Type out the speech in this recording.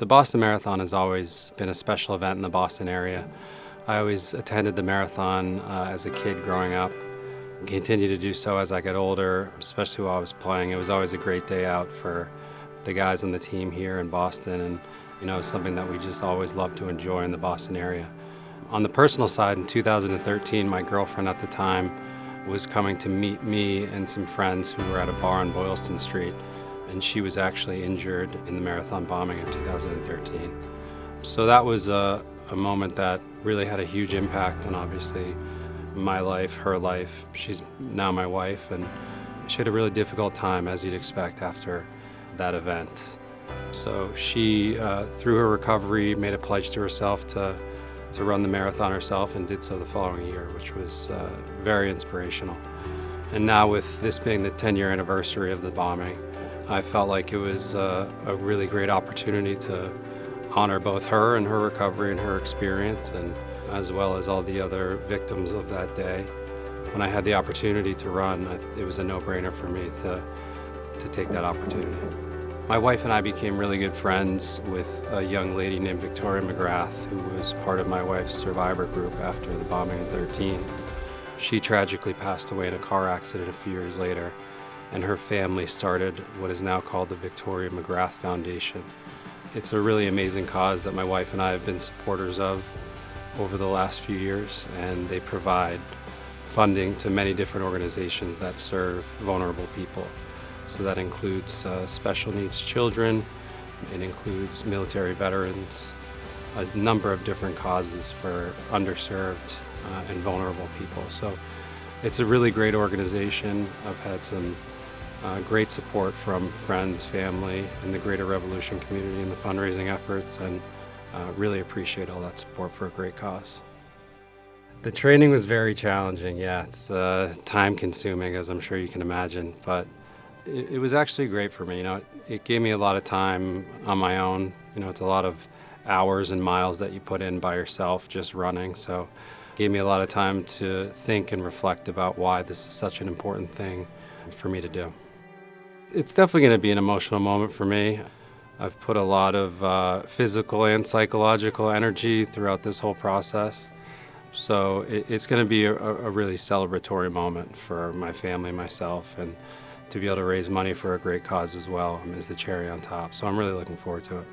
The Boston Marathon has always been a special event in the Boston area. I always attended the marathon as a kid growing up. Continue to do so as I get older, especially while I was playing. It was always a great day out for the guys on the team here in Boston, and something that we just always loved to enjoy in the Boston area. On the personal side, in 2013, my girlfriend at the time was coming to meet me and some friends who were at a bar on Boylston Street, and she was actually injured in the marathon bombing in 2013. So that was a moment that really had a huge impact on, obviously, my life, her life. She's now my wife, and she had a really difficult time, as you'd expect, after that event. So she, through her recovery, made a pledge to herself to run the marathon herself, and did so the following year, which was very inspirational. And now, with this being the 10-year anniversary of the bombing, I felt like it was a really great opportunity to honor both her and her recovery and her experience, and as well as all the other victims of that day. When I had the opportunity to run, it was a no-brainer for me to take that opportunity. My wife and I became really good friends with a young lady named Victoria McGrath, who was part of my wife's survivor group after the bombing in 2013. She tragically passed away in a car accident a few years later, and her family started what is now called the Victoria McGrath Foundation. It's a really amazing cause that my wife and I have been supporters of over the last few years, and they provide funding to many different organizations that serve vulnerable people. So that includes special needs children, it includes military veterans, a number of different causes for underserved and vulnerable people. So it's a really great organization. I've had some great support from friends, family, and the greater Revolution community in the fundraising efforts, and really appreciate all that support for a great cause. The training was very challenging, yeah. It's time-consuming, as I'm sure you can imagine, but it was actually great for me. It gave me a lot of time on my own. It's a lot of hours and miles that you put in by yourself just running, so it gave me a lot of time to think and reflect about why this is such an important thing for me to do. It's definitely going to be an emotional moment for me. I've put a lot of physical and psychological energy throughout this whole process. So it's going to be a really celebratory moment for my family, myself, and to be able to raise money for a great cause as well is the cherry on top. So I'm really looking forward to it.